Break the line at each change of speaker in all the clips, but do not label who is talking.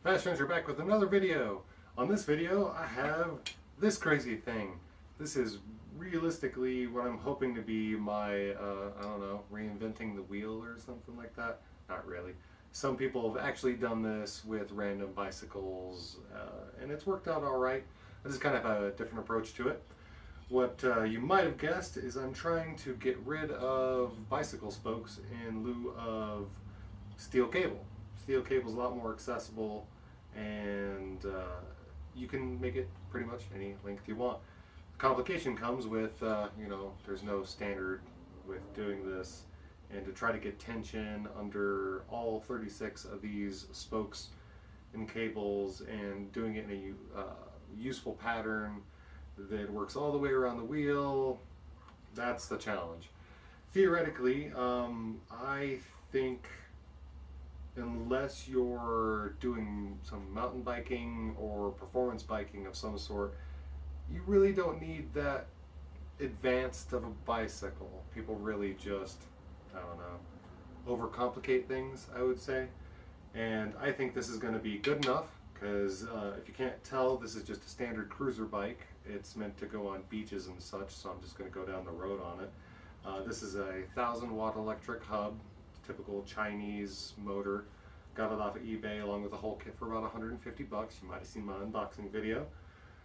Fast Friends are back with another video. On this video, I have this crazy thing. This is realistically what I'm hoping to be my, I don't know, reinventing the wheel or something like that. Not really. Some people have actually done this with random bicycles, and it's worked out alright. I just kind of have a different approach to it. What you might have guessed is I'm trying to get rid of bicycle spokes in lieu of steel cable. Steel cable is a lot more accessible, and you can make it pretty much any length you want. The complication comes with, there's no standard with doing this, and to try to get tension under all 36 of these spokes and cables and doing it in a useful pattern that works all the way around the wheel, that's the challenge. Theoretically, I think unless you're doing some mountain biking or performance biking of some sort, you really don't need that advanced of a bicycle. People really just, I don't know, overcomplicate things, I would say. And I think this is going to be good enough because if you can't tell, this is just a standard cruiser bike. It's meant to go on beaches and such, so I'm just going to go down the road on it. This is a 1,000-watt electric hub, typical Chinese motor. Got it off of eBay along with the whole kit for about 150 bucks. You might have seen my unboxing video.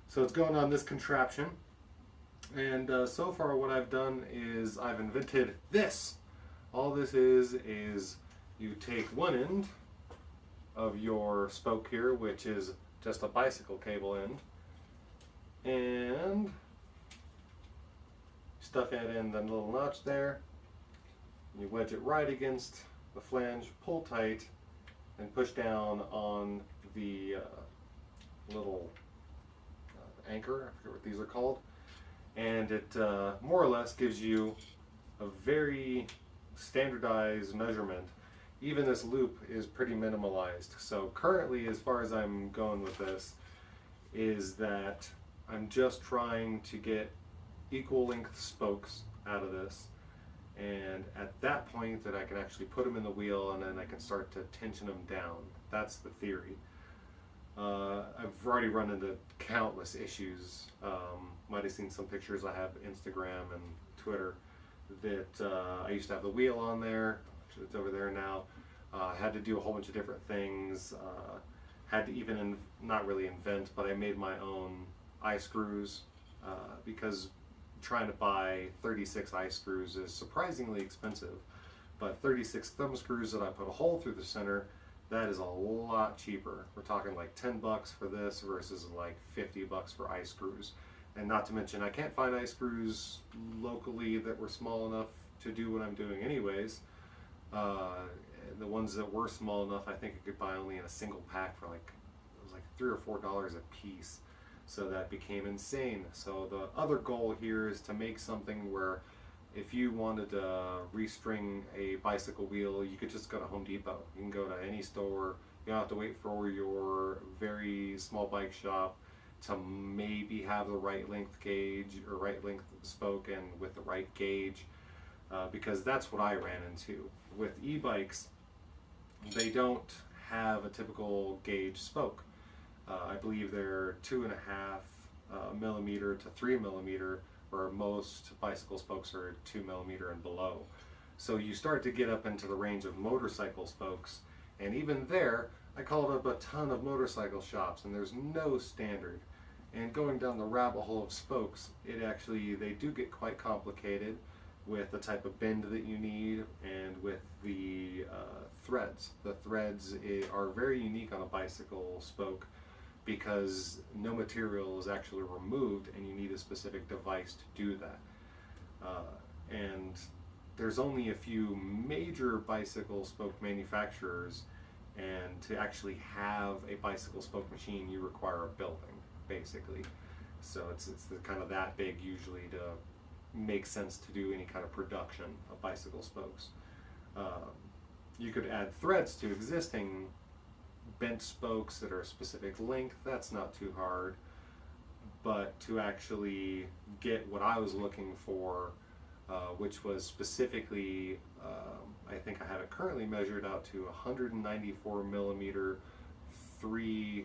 So it's going on this contraption. And so far what I've done is I've invented this. All this is you take one end of your spoke here, which is just a bicycle cable end, and stuff it in the little notch there. You wedge it right against the flange, pull tight, and push down on the little anchor, I forget what these are called, and it more or less gives you a very standardized measurement. Even this loop is pretty minimalized. So currently, as far as I'm going with this, is that I'm just trying to get equal length spokes out of this, and at that point that I can actually put them in the wheel and then I can start to tension them down. That's the theory. I've already run into countless issues. Might have seen some pictures I have Instagram and Twitter that I used to have the wheel on there. It's over there now. Had to do a whole bunch of different things. Had to even, not really invent, but I made my own eye screws because trying to buy 36 eye screws is surprisingly expensive. But 36 thumb screws that I put a hole through the center, that is a lot cheaper. We're talking like 10 bucks for this versus like 50 bucks for eye screws. And not to mention, I can't find eye screws locally that were small enough to do what I'm doing anyways. The ones that were small enough, I think I could buy only in a single pack for like, it was like $3 or $4 a piece. So that became insane. So the other goal here is to make something where if you wanted to restring a bicycle wheel, you could just go to Home Depot. You can go to any store. You don't have to wait for your very small bike shop to maybe have the right length gauge or right length spoke and with the right gauge, because that's what I ran into. With e-bikes, they don't have a typical gauge spoke. I believe they're 2.5 millimeter to 3 millimeter, where most bicycle spokes are 2 millimeter and below. So you start to get up into the range of motorcycle spokes, and even there, I called up a ton of motorcycle shops, and there's no standard. And going down the rabbit hole of spokes, they do get quite complicated with the type of bend that you need and with the threads. The threads are very unique on a bicycle spoke because no material is actually removed and you need a specific device to do that. And there's only a few major bicycle spoke manufacturers, and to actually have a bicycle spoke machine you require a building, basically. So it's kind of that big usually to make sense to do any kind of production of bicycle spokes. You could add threads to existing bent spokes that are a specific length. That's not too hard. But to actually get what I was looking for, which was specifically, I think I have it currently measured out to 194 millimeter 3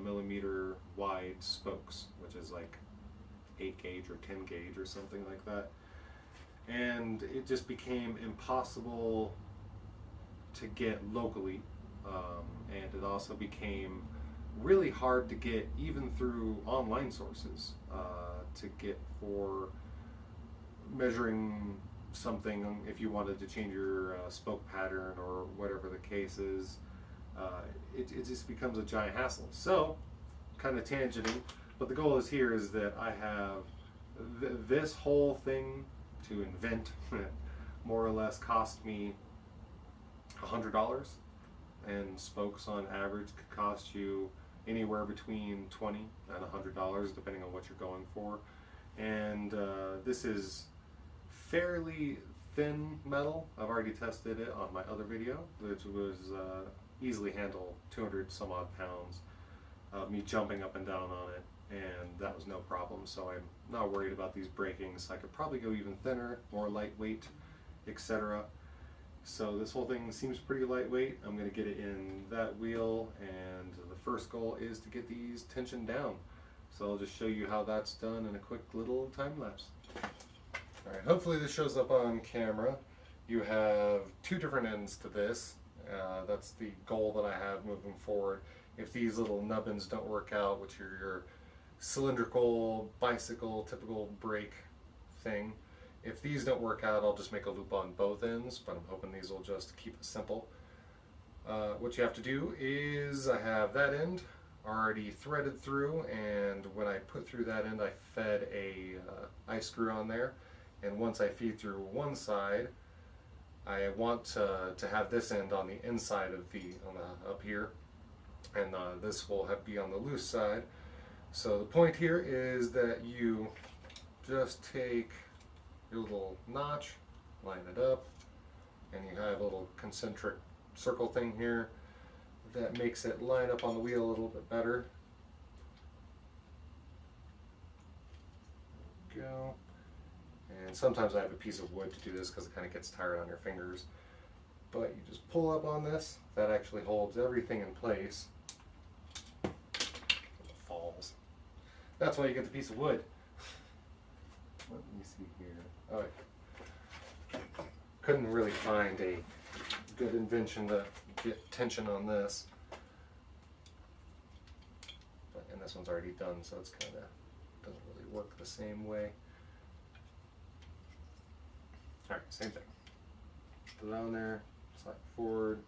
millimeter wide spokes, which is like 8 gauge or 10 gauge or something like that. And it just became impossible to get locally, and it also became really hard to get even through online sources, to get for measuring something if you wanted to change your spoke pattern or whatever the case is. It just becomes a giant hassle. So, kind of tangenting, but the goal is that I have this whole thing to invent more or less cost me $100, and spokes on average could cost you anywhere between $20 and $100 depending on what you're going for. And this is fairly thin metal. I've already tested it on my other video, which was easily handle 200 some odd pounds of me jumping up and down on it, and that was no problem. So I'm not worried about these breaking. I could probably go even thinner, more lightweight, etc. So this whole thing seems pretty lightweight. I'm going to get it in that wheel, and the first goal is to get these tensioned down. So I'll just show you how that's done in a quick little time lapse. Alright, hopefully this shows up on camera. You have 2 different ends to this. That's the goal that I have moving forward. If these little nubbins don't work out, which are your cylindrical bicycle typical brake thing, if these don't work out, I'll just make a loop on both ends, but I'm hoping these will just keep it simple. What you have to do is, I have that end already threaded through, and when I put through that end, I fed a eye screw on there, and once I feed through one side, I want to have this end on the inside of up here, and this will be on the loose side. So the point here is that you just take your little notch, line it up, and you have a little concentric circle thing here that makes it line up on the wheel a little bit better. There we go. And sometimes I have a piece of wood to do this because it kind of gets tired on your fingers. But you just pull up on this. That actually holds everything in place. It falls. That's why you get the piece of wood. Let me see here. Oh, couldn't really find a good invention to get tension on this. And this one's already done, so it's kind of doesn't really work the same way. Alright, same thing. Put it on there, slide forward,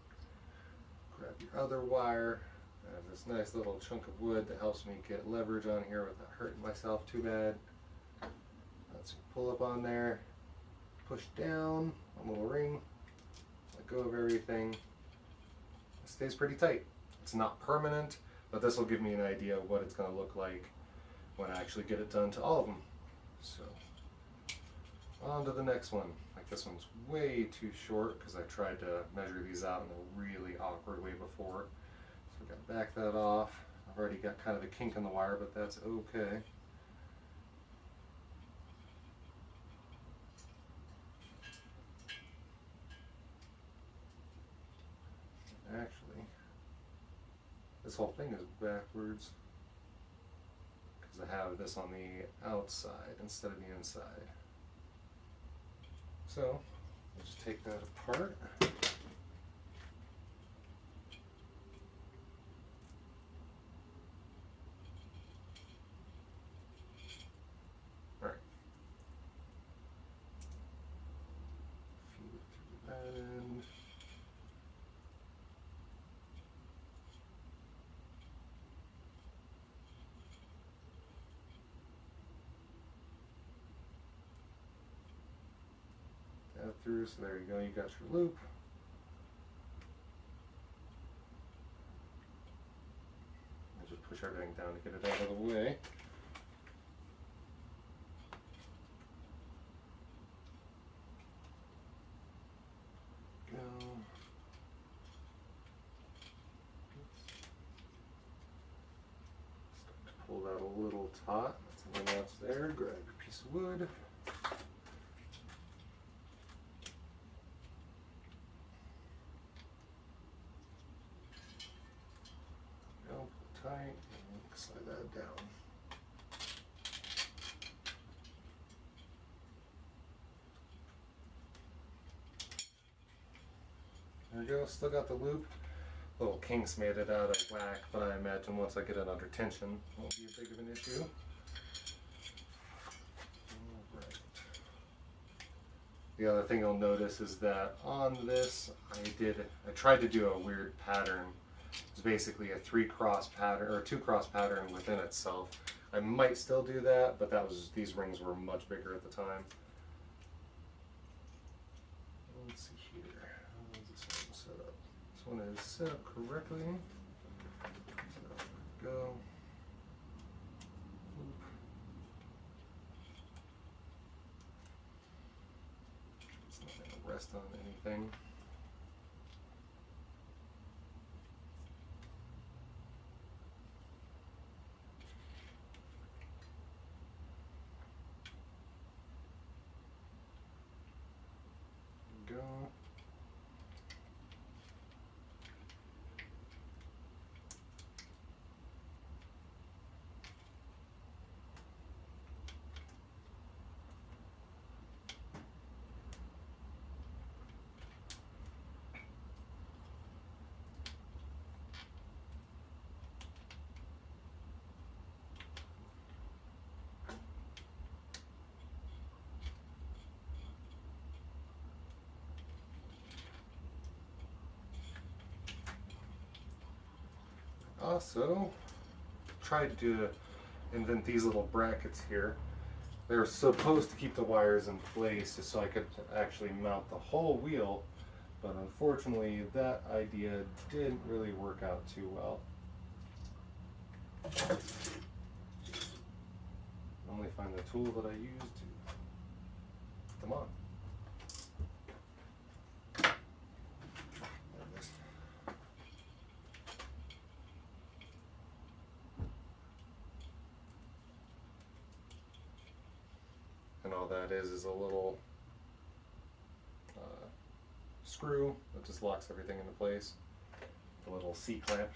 grab your other wire. I have this nice little chunk of wood that helps me get leverage on here without hurting myself too bad. Let's pull up on there, push down on the little ring, let go of everything. It stays pretty tight. It's not permanent, but this will give me an idea of what it's going to look like when I actually get it done to all of them. So, on to the next one. Like, this one's way too short because I tried to measure these out in a really awkward way before. So I've got to back that off. I've already got kind of a kink in the wire, but that's okay. Actually, this whole thing is backwards because I have this on the outside instead of the inside. So, we'll just take that apart. Alright. Feed it through that end. Through, so there you go, you got your loop. I'll just push everything down to get it out of the way. Go. Start to pull that a little taut. And then that's there. Grab your piece of wood. tight. Slide that down. There we go, still got the loop. Little kinks made it out of whack, but I imagine once I get it under tension, it won't be a big of an issue. Alright. The other thing you'll notice is that on this, I tried to do a weird pattern. It's basically a 3-cross pattern, or a 2-cross pattern within itself. I might still do that, but these rings were much bigger at the time. Let's see here. How is this one set up? This one is set up correctly. So go. Loop. It's not going to rest on anything. Go. Also, tried to invent these little brackets here. They're supposed to keep the wires in place just so I could actually mount the whole wheel, but unfortunately that idea didn't really work out too well. Only find the tool that I used to put them on. And all that is a little screw that just locks everything into place. A little C-clamp.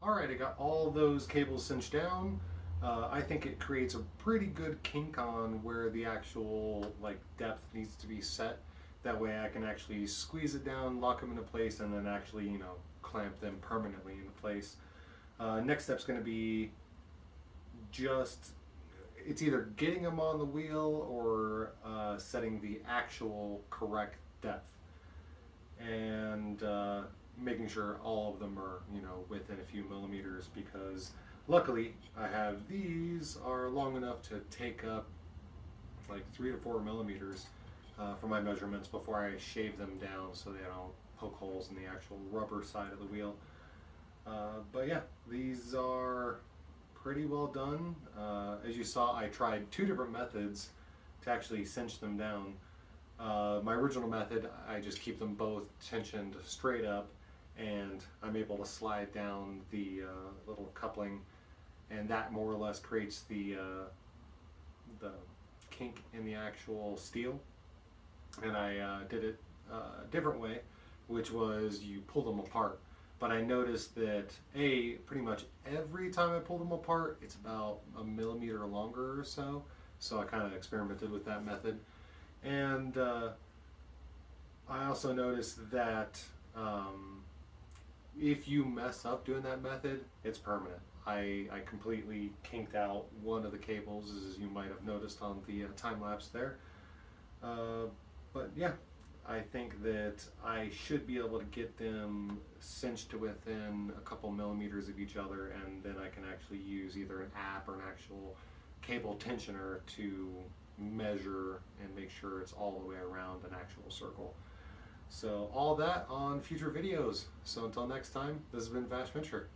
Alright, I got all those cables cinched down. I think it creates a pretty good kink on where the actual depth needs to be set. That way I can actually squeeze it down, lock them into place, and then actually, clamp them permanently into place. Next step's going to be it's either getting them on the wheel or setting the actual correct depth. And making sure all of them are, within a few millimeters, because luckily I have these are long enough to take up 3 to 4 millimeters for my measurements before I shave them down so they don't poke holes in the actual rubber side of the wheel. But yeah, these are pretty well done. As you saw, I tried 2 different methods to actually cinch them down. My original method, I just keep them both tensioned straight up, and I'm able to slide down the little coupling, and that more or less creates the kink in the actual steel. And I did it a different way, which was you pull them apart. But I noticed that pretty much every time I pull them apart, it's about a millimeter longer or so. So I kind of experimented with that method. And I also noticed that if you mess up doing that method, it's permanent. I completely kinked out one of the cables, as you might have noticed on the time lapse there. But yeah, I think that I should be able to get them cinched to within a couple millimeters of each other, and then I can actually use either an app or an actual cable tensioner to measure and make sure it's all the way around an actual circle. So all that on future videos. So until next time, this has been Vash Venture.